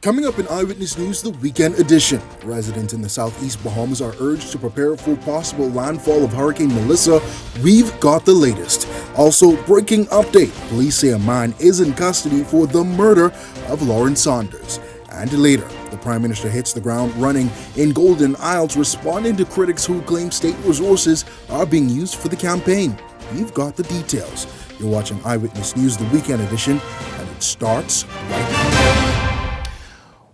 Coming up in Eyewitness News, the weekend edition. Residents in the southeast Bahamas are urged to prepare for possible landfall of Hurricane Melissa. We've got the latest. Also, breaking update. Police say a man is in custody for the murder of Lauren Saunders. And later, the Prime Minister hits the ground running in Golden Isles, responding to critics who claim state resources are being used for the campaign. We've got the details. You're watching Eyewitness News, the weekend edition, and it starts right now.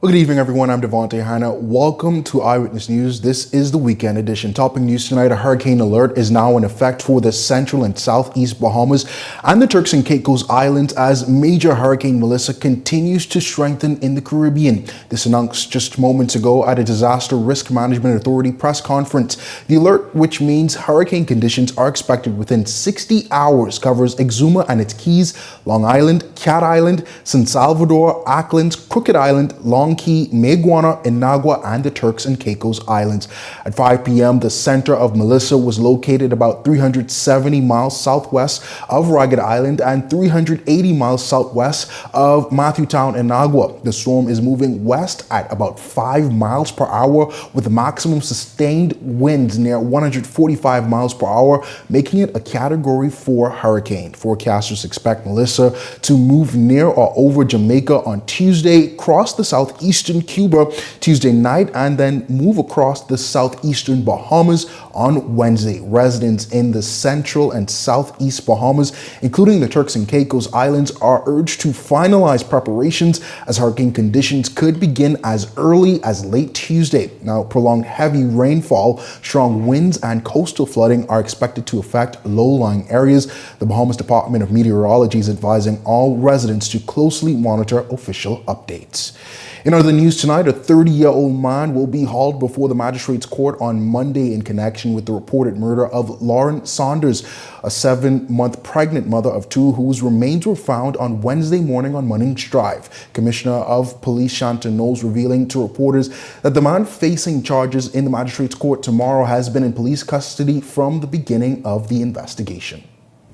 Well, good evening, everyone. I'm Devontae Hanna. Welcome to Eyewitness News. This is the weekend edition. Topping news tonight, a hurricane alert is now in effect for the central and southeast Bahamas and the Turks and Caicos Islands as major Hurricane Melissa continues to strengthen in the Caribbean. This announced just moments ago at a Disaster Risk Management Authority press conference. The alert, which means hurricane conditions are expected within 60 hours, covers Exuma and its Keys, Long Island, Cat Island, San Salvador, Acklins, Crooked Island, Long Key, Maguana, Inagua, and the Turks and Caicos Islands. At 5 p.m., the center of Melissa was located about 370 miles southwest of Ragged Island and 380 miles southwest of Matthewtown, Inagua. The storm is moving west at about 5 miles per hour with maximum sustained winds near 145 miles per hour, making it a Category 4 hurricane. Forecasters expect Melissa to move near or over Jamaica on Tuesday, cross the southeastern Cuba Tuesday night, and then move across the southeastern Bahamas on Wednesday. Residents in the central and southeast Bahamas, including the Turks and Caicos Islands, are urged to finalize preparations as hurricane conditions could begin as early as late Tuesday. Now, prolonged heavy rainfall, strong winds, and coastal flooding are expected to affect low-lying areas. The Bahamas Department of Meteorology is advising all residents to closely monitor official updates. In other news tonight, a 30-year-old man will be hauled before the magistrate's court on Monday in connection with the reported murder of Lauren Saunders, a 7-month pregnant mother of 2 whose remains were found on Wednesday morning on Munnings Drive. Commissioner of Police Shanton Knowles revealing to reporters that the man facing charges in the magistrate's court tomorrow has been in police custody from the beginning of the investigation.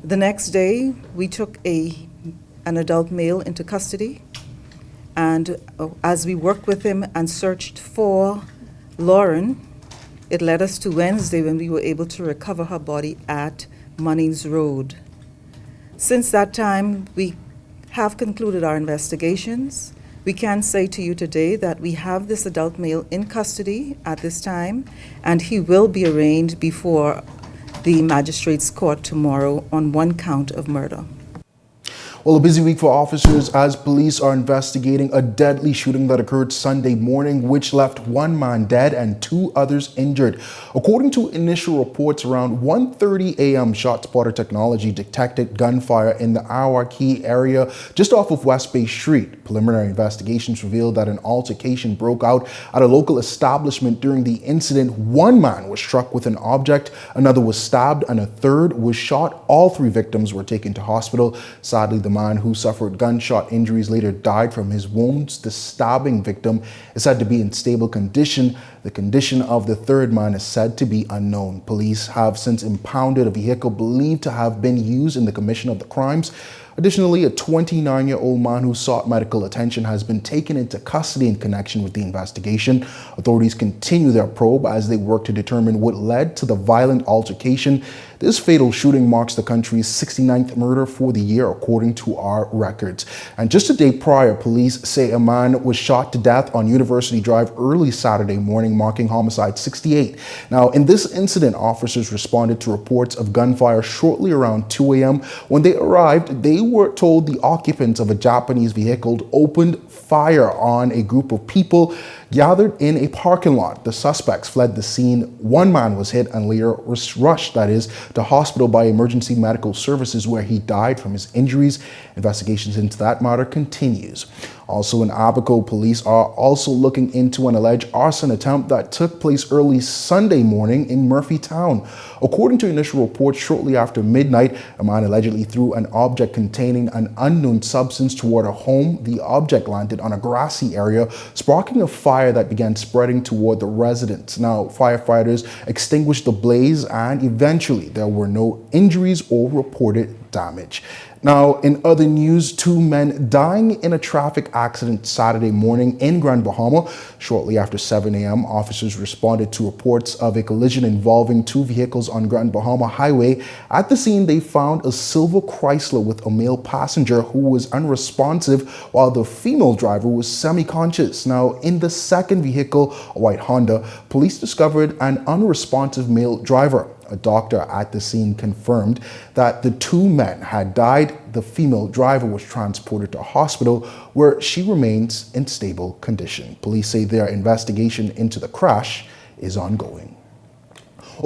The next day, we took an adult male into custody. And as we worked with him and searched for Lauren, it led us to Wednesday when we were able to recover her body at Munnings Road. Since that time, we have concluded our investigations. We can say to you today that we have this adult male in custody at this time, and he will be arraigned before the magistrate's court tomorrow on 1 count of murder. Well, a busy week for officers as police are investigating a deadly shooting that occurred Sunday morning, which left 1 man dead and 2 others injured. According to initial reports, around 1:30 a.m., ShotSpotter technology detected gunfire in the Awaki area just off of West Bay Street. Preliminary investigations revealed that an altercation broke out at a local establishment. During the incident, 1 man was struck with an object, another was stabbed, and a third was shot. All 3 victims were taken to hospital. Sadly, the man who suffered gunshot injuries later died from his wounds. The stabbing victim is said to be in stable condition. The condition of the third man is said to be unknown. Police have since impounded a vehicle believed to have been used in the commission of the crimes. Additionally, a 29-year-old man who sought medical attention has been taken into custody in connection with the investigation. Authorities continue their probe as they work to determine what led to the violent altercation. This fatal shooting marks the country's 69th murder for the year, according to our records. And just a day prior, police say a man was shot to death on University Drive early Saturday morning, marking homicide 68. Now, in this incident, officers responded to reports of gunfire shortly around 2 a.m. When they arrived, they were told the occupants of a Japanese vehicle opened fire on a group of people gathered in a parking lot. The suspects fled the scene. 1 man was hit and later was rushed, to hospital by emergency medical services, where he died from his injuries. Investigations into that matter continues. Also in Abaco, police are also looking into an alleged arson attempt that took place early Sunday morning in Murphytown. According to initial reports, shortly after midnight, a man allegedly threw an object containing an unknown substance toward a home. The object landed on a grassy area, sparking a fire that began spreading toward the residents. Now, firefighters extinguished the blaze, and eventually there were no injuries or reported damage. Now, in other news, 2 men dying in a traffic accident Saturday morning in Grand Bahama. Shortly after 7 a.m., officers responded to reports of a collision involving 2 vehicles on Grand Bahama Highway. At the scene, they found a silver Chrysler with a male passenger who was unresponsive, while the female driver was semi-conscious. Now, in the second vehicle, a white Honda, police discovered an unresponsive male driver. A doctor at the scene confirmed that the 2 men had died. The female driver was transported to a hospital where she remains in stable condition. Police say their investigation into the crash is ongoing.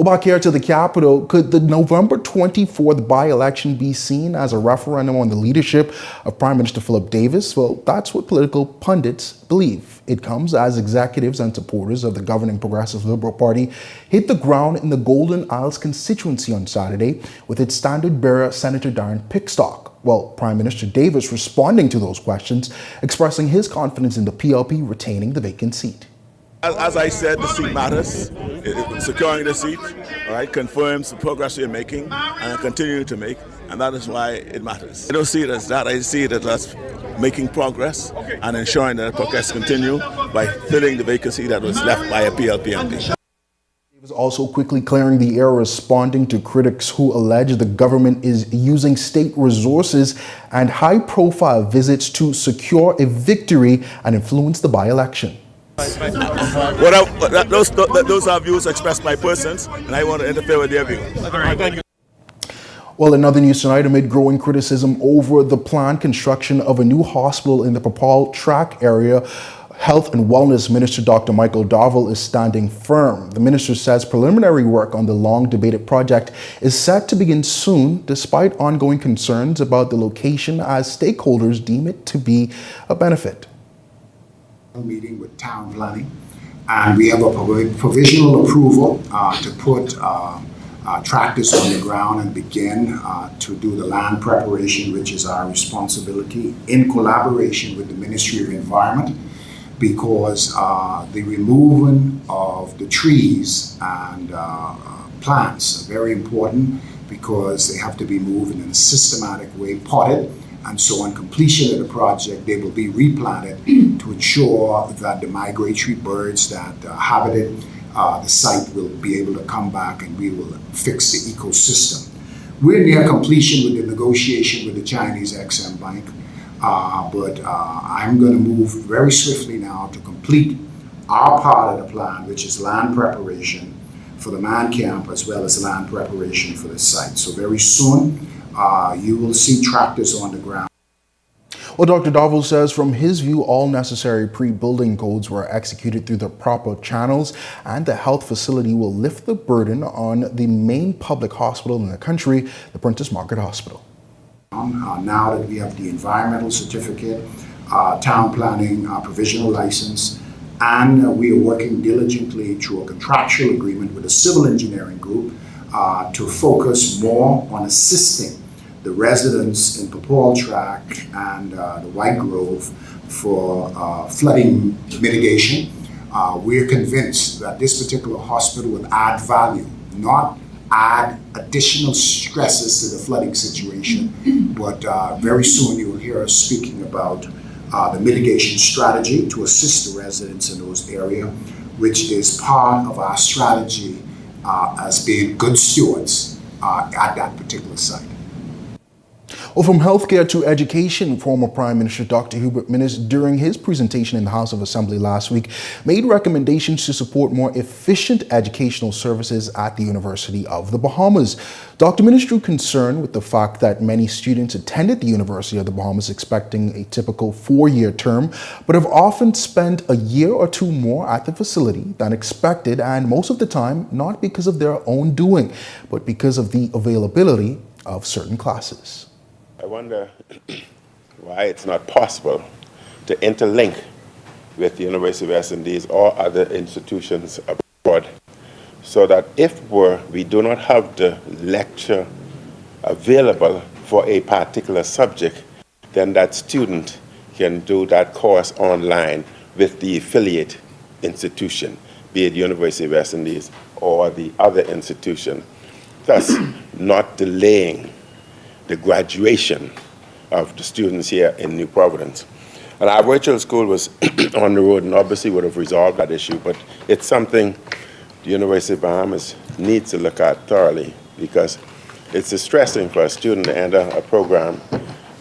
Back here to the capital, could the November 24th by-election be seen as a referendum on the leadership of Prime Minister Philip Davis? Well, that's what political pundits believe. It comes as executives and supporters of the governing Progressive Liberal Party hit the ground in the Golden Isles constituency on Saturday with its standard bearer, Senator Darren Pickstock. Well, Prime Minister Davis responding to those questions, expressing his confidence in the PLP retaining the vacant seat. As I said, the seat matters. Securing the seat, all right, confirms the progress we're making and continue to make, and that is why it matters. I don't see it as that. I see it as us making progress and ensuring that progress continue by filling the vacancy that was left by a PLP MP. He was also quickly clearing the air, responding to critics who allege the government is using state resources and high-profile visits to secure a victory and influence the by-election. Those are views expressed by persons, and I want to interfere with their view. Well, in other news tonight, amid growing criticism over the planned construction of a new hospital in the Papal Track area, Health and Wellness Minister Dr. Michael Darville is standing firm. The minister says preliminary work on the long-debated project is set to begin soon, despite ongoing concerns about the location, as stakeholders deem it to be a benefit. Meeting with town planning, and we have a provisional approval to put tractors on the ground and begin to do the land preparation, which is our responsibility in collaboration with the Ministry of Environment, because the removing of the trees and plants are very important, because they have to be moved in a systematic way, potted. And so on completion of the project, they will be replanted to ensure that the migratory birds that habited the site will be able to come back, and we will fix the ecosystem. We're near completion with the negotiation with the Chinese Exim Bank, but I'm going to move very swiftly now to complete our part of the plan, which is land preparation for the man camp as well as land preparation for the site. So very soon, you will see tractors on the ground. Well, Dr. Darville says from his view, all necessary pre-building codes were executed through the proper channels, and the health facility will lift the burden on the main public hospital in the country, the Princess Margaret Hospital. Now that we have the environmental certificate, town planning, provisional license, and we are working diligently through a contractual agreement with a civil engineering group to focus more on assisting the residents in Papal Track and the White Grove for flooding mitigation. We're convinced that this particular hospital will add value, not add additional stresses to the flooding situation, but very soon you will hear us speaking about the mitigation strategy to assist the residents in those areas, which is part of our strategy as being good stewards at that particular site. Well, from healthcare to education, former Prime Minister Dr. Hubert Minnis, during his presentation in the House of Assembly last week, made recommendations to support more efficient educational services at the University of the Bahamas. Dr. Minnis drew concern with the fact that many students attended the University of the Bahamas expecting a typical 4-year term, but have often spent a year or two more at the facility than expected, and most of the time not because of their own doing, but because of the availability of certain classes. I wonder why it's not possible to interlink with the University of West Indies or other institutions abroad, so that if we do not have the lecture available for a particular subject, then that student can do that course online with the affiliate institution, be it University of West Indies or the other institution, thus not delaying the graduation of the students here in New Providence. And our virtual school was on the road and obviously would have resolved that issue, but it's something the University of Bahamas needs to look at thoroughly, because it's distressing for a student to enter a program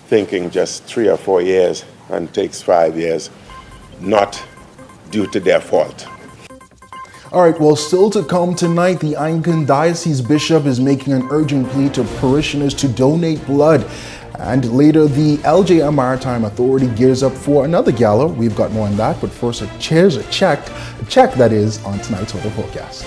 thinking just 3 or 4 years and takes 5 years, not due to their fault. All right, well, still to come tonight, the Anglican Diocese Bishop is making an urgent plea to parishioners to donate blood. And later, the LJM Maritime Authority gears up for another gala. We've got more on that, but first, a check that is on tonight's weather forecast.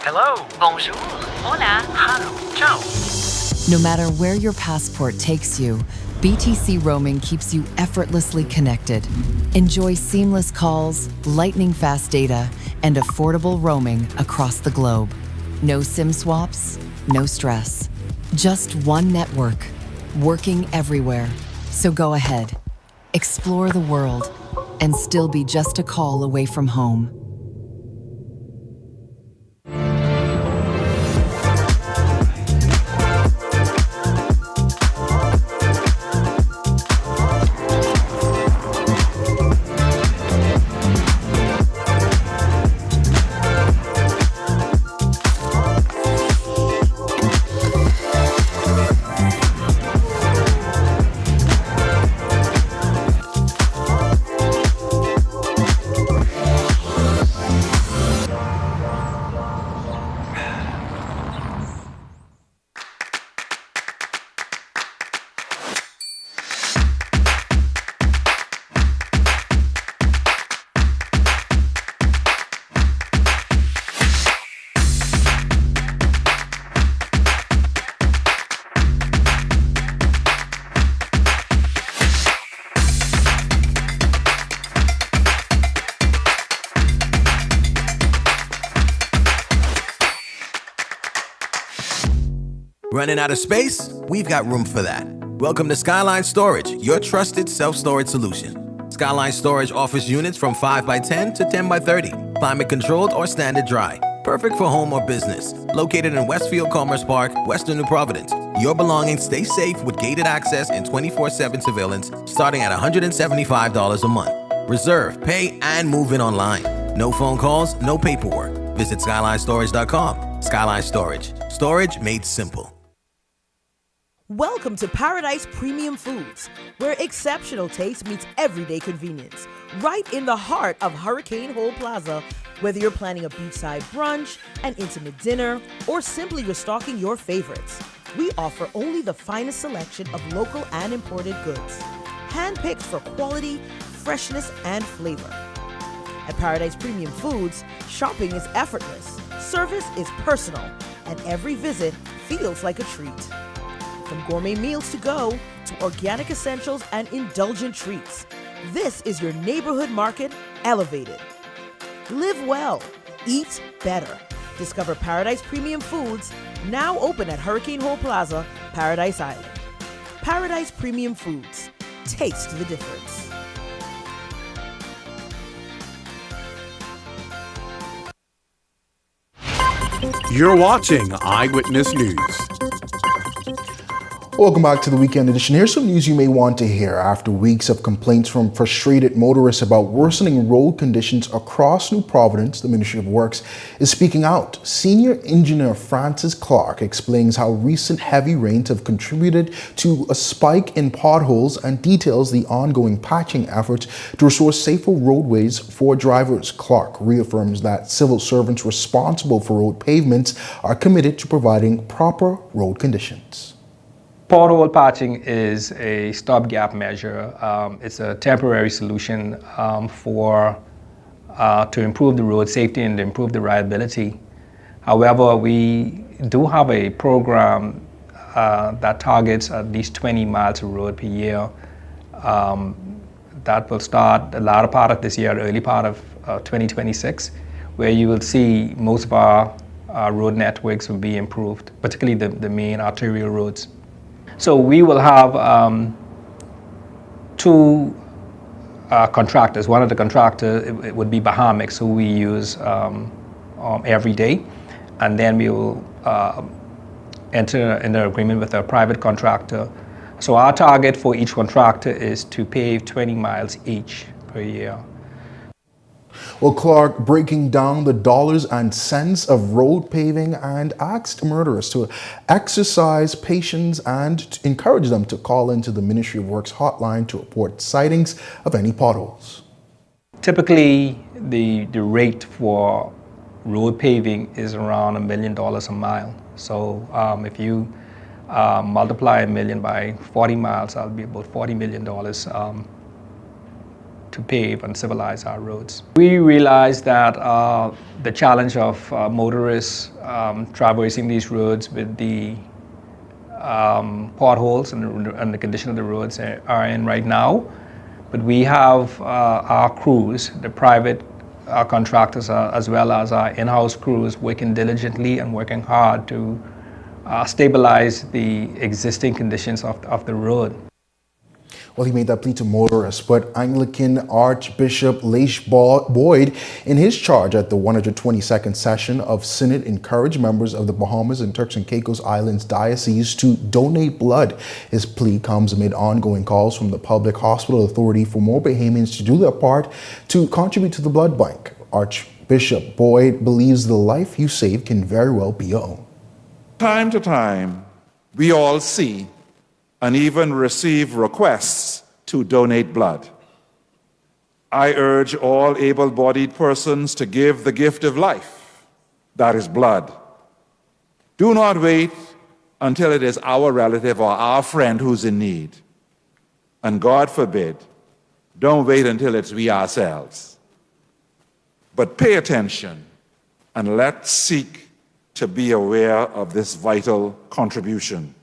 Hello, bonjour, hola, hello, ciao. No matter where your passport takes you, BTC roaming keeps you effortlessly connected. Enjoy seamless calls, lightning-fast data, and affordable roaming across the globe. No SIM swaps, no stress. Just one network, working everywhere. So go ahead, explore the world, and still be just a call away from home. Running out of space? We've got room for that. Welcome to Skyline Storage, your trusted self-storage solution. Skyline Storage offers units from 5x10 to 10x30, climate-controlled or standard dry. Perfect for home or business. Located in Westfield Commerce Park, Western New Providence. Your belongings stay safe with gated access and 24/7 surveillance starting at $175 a month. Reserve, pay, and move in online. No phone calls, no paperwork. Visit SkylineStorage.com. Skyline Storage. Storage made simple. Welcome to Paradise Premium Foods, where exceptional taste meets everyday convenience. Right in the heart of Hurricane Hole Plaza, whether you're planning a beachside brunch, an intimate dinner, or simply restocking your favorites, we offer only the finest selection of local and imported goods, handpicked for quality, freshness, and flavor. At Paradise Premium Foods, shopping is effortless, service is personal, and every visit feels like a treat. From gourmet meals to go to organic essentials and indulgent treats, this is your neighborhood market elevated. Live well, eat better. Discover Paradise Premium Foods, now open at Hurricane Hole Plaza, Paradise Island. Paradise Premium Foods, taste the difference. You're watching Eyewitness News. Welcome back to the weekend edition. Here's some news you may want to hear. After weeks of complaints from frustrated motorists about worsening road conditions across New Providence, the Ministry of Works is speaking out. Senior Engineer Francis Clark explains how recent heavy rains have contributed to a spike in potholes and details the ongoing patching efforts to restore safer roadways for drivers. Clark reaffirms that civil servants responsible for road pavements are committed to providing proper road conditions. Pothole patching is a stopgap measure. It's a temporary solution to improve the road safety and improve the rideability. However, we do have a program that targets at least 20 miles of road per year. That will start the latter part of this year, early part of 2026, where you will see most of our road networks will be improved, particularly the main arterial roads. So we will have two contractors. One of the contractors it would be Bahamas, who we use every day, and then we will enter in an agreement with a private contractor. So our target for each contractor is to pave 20 miles each per year. Well, Clark breaking down the dollars and cents of road paving and asked motorists to exercise patience and to encourage them to call into the Ministry of Works hotline to report sightings of any potholes. Typically, the rate for road paving is around $1 million a mile. So if you multiply $1 million by 40 miles, that'll be about $40 million to pave and civilize our roads. We realize that the challenge of motorists traversing these roads with the potholes and the condition of the roads are in right now. But we have our crews, the private contractors, as well as our in-house crews, working diligently and working hard to stabilize the existing conditions of the road. Well, he made that plea to motorists, but Anglican Archbishop Leish Boyd, in his charge at the 122nd session of Synod, encouraged members of the Bahamas and Turks and Caicos Islands Diocese to donate blood. His plea comes amid ongoing calls from the Public Hospital Authority for more Bahamians to do their part to contribute to the blood bank. Archbishop Boyd believes the life you save can very well be your own. Time to time, we all see and even receive requests to donate blood. I urge all able-bodied persons to give the gift of life, that is blood. Do not wait until it is our relative or our friend who's in need. And God forbid, don't wait until it's we ourselves. But pay attention and let's seek to be aware of this vital contribution.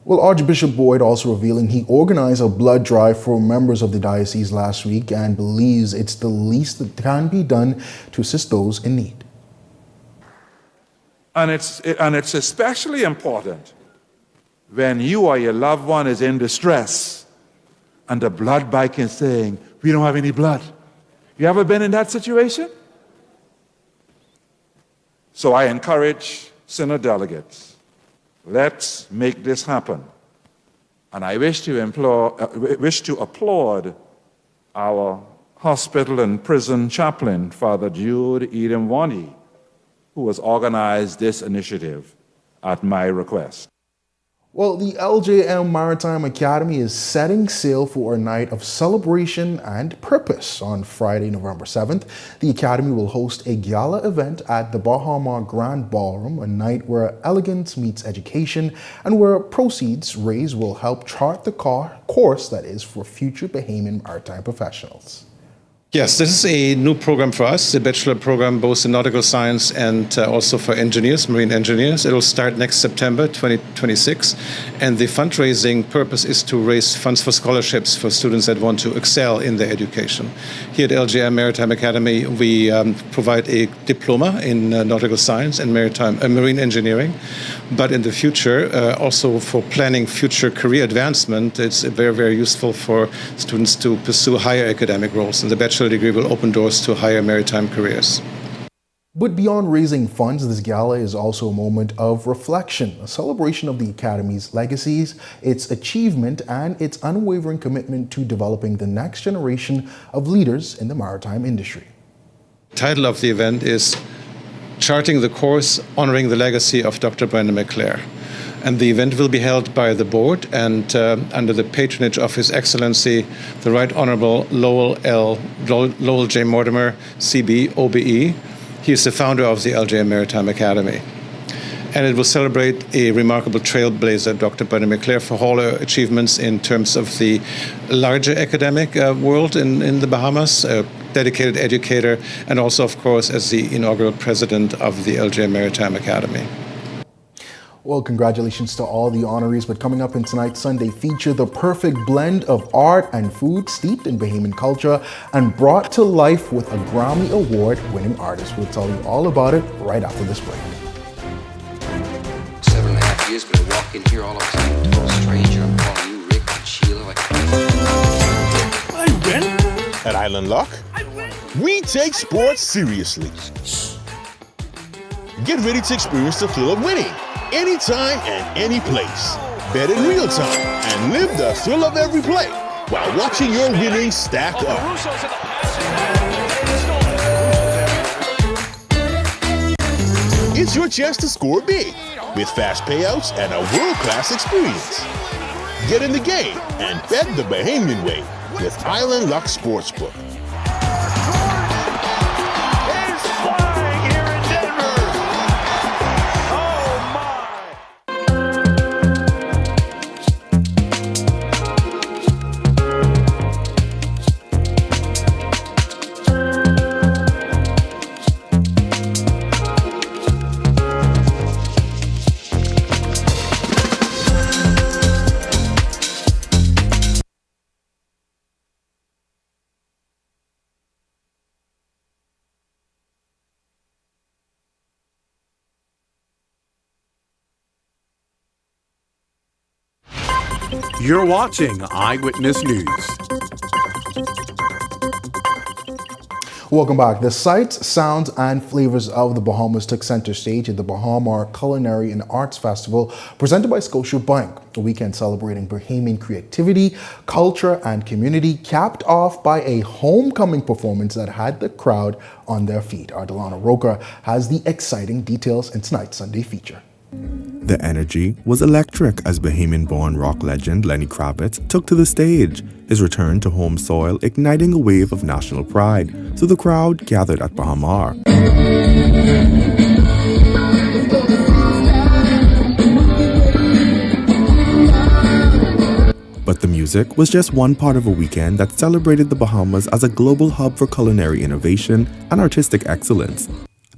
Well, Archbishop Boyd also revealing he organized a blood drive for members of the diocese last week and believes it's the least that can be done to assist those in need. And it's especially important when you or your loved one is in distress and the blood bank is saying, we don't have any blood. You ever been in that situation? So I encourage Synod delegates, let's make this happen. And I wish to applaud our hospital and prison chaplain, Father Jude Edemwani, who has organized this initiative at my request. Well, the LJM Maritime Academy is setting sail for a night of celebration and purpose on Friday, November 7th. The Academy will host a gala event at the Bahamas Grand Ballroom, a night where elegance meets education and where proceeds raised will help chart the course that is for future Bahamian maritime professionals. Yes, this is a new program for us, a bachelor program both in nautical science and also for engineers, marine engineers. It will start next September 2026, and the fundraising purpose is to raise funds for scholarships for students that want to excel in their education. Here at LJM Maritime Academy, we provide a diploma in nautical science and marine engineering, but in the future, also for planning future career advancement, it's very, very useful for students to pursue higher academic roles, and the bachelor degree will open doors to higher maritime careers. But beyond raising funds, this gala is also a moment of reflection, a celebration of the Academy's legacies, its achievement, and its unwavering commitment to developing the next generation of leaders in the maritime industry. The title of the event is Charting the Course, Honoring the Legacy of Dr. Brandon McClare. And the event will be held by the board and under the patronage of His Excellency, the Right Honorable Lowell J. Mortimer, CB, OBE. He is the founder of the LJM Maritime Academy. And it will celebrate a remarkable trailblazer, Dr. Brandon McClare, for all her achievements in terms of the larger academic world in the Bahamas, a dedicated educator, and also, of course, as the inaugural president of the LJM Maritime Academy. Well, congratulations to all the honorees, but coming up in tonight's Sunday feature, the perfect blend of art and food steeped in Bahamian culture and brought to life with a Grammy Award-winning artist. We'll tell you all about it right after this break. 7.5 years, but I walk in here all of a sudden, total stranger. I'm calling you Rick and Sheila like... I win. At Island Lock, we take sports seriously. Get ready to experience the thrill of winning anytime and any place. Bet in real time and live the thrill of every play while watching your winnings stack up. It's your chance to score big with fast payouts and a world-class experience. Get in the game and bet the Bahamian way with Island Luck Sportsbook. You're watching Eyewitness News. Welcome back. The sights, sounds, and flavors of the Bahamas took center stage at the Bahamas Culinary and Arts Festival presented by Scotiabank, a weekend celebrating Bahamian creativity, culture, and community, capped off by a homecoming performance that had the crowd on their feet. Our Delana Roca has the exciting details in tonight's Sunday feature. The energy was electric as Bahamian-born rock legend Lenny Kravitz took to the stage, his return to home soil igniting a wave of national pride through the crowd gathered at Bahamas. But the music was just one part of a weekend that celebrated the Bahamas as a global hub for culinary innovation and artistic excellence.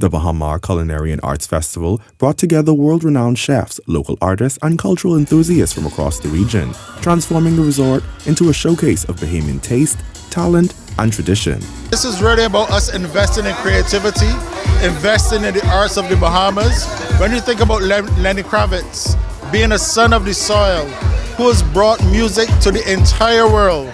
The Bahamas Culinary and Arts Festival brought together world-renowned chefs, local artists, and cultural enthusiasts from across the region, transforming the resort into a showcase of Bahamian taste, talent, and tradition. This is really about us investing in creativity, investing in the arts of the Bahamas. When you think about Lenny Kravitz, being a son of the soil, who has brought music to the entire world,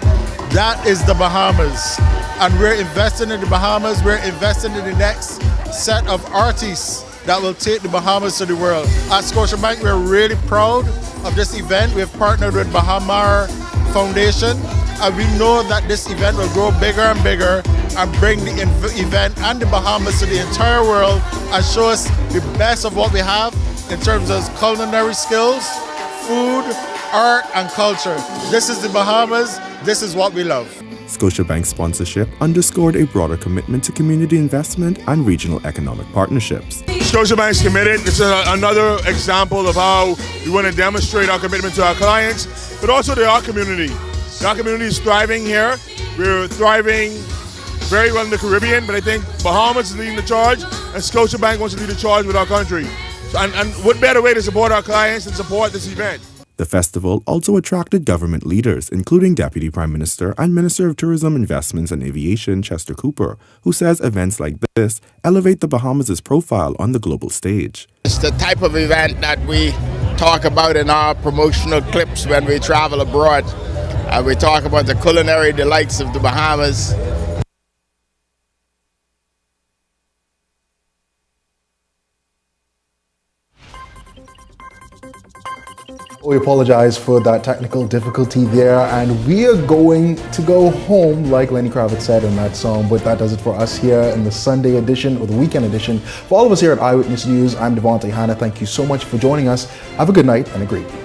that is the Bahamas. And we're investing in the Bahamas, we're investing in the next set of artists that will take the Bahamas to the world. At Scotiabank, we're really proud of this event. We've partnered with Bahamas Foundation, and we know that this event will grow bigger and bigger and bring the event and the Bahamas to the entire world and show us the best of what we have in terms of culinary skills, food, art, and culture. This is the Bahamas. This is what we love. Scotiabank's sponsorship underscored a broader commitment to community investment and regional economic partnerships. Scotiabank's committed. It's another example of how we want to demonstrate our commitment to our clients, but also to our community. Our community is thriving here. We're thriving very well in the Caribbean, but I think Bahamas is leading the charge, and Scotiabank wants to lead the charge with our country. And what better way to support our clients and support this event? The festival also attracted government leaders, including Deputy Prime Minister and Minister of Tourism, Investments and Aviation, Chester Cooper, who says events like this elevate the Bahamas' profile on the global stage. It's the type of event that we talk about in our promotional clips when we travel abroad. We talk about the culinary delights of the Bahamas. We apologize for that technical difficulty there, and we are going to go home, like Lenny Kravitz said in that song. But that does it for us here in the Sunday edition or the weekend edition. For all of us here at Eyewitness News, I'm Devontae Hanna. Thank you so much for joining us. Have a good night and a great week.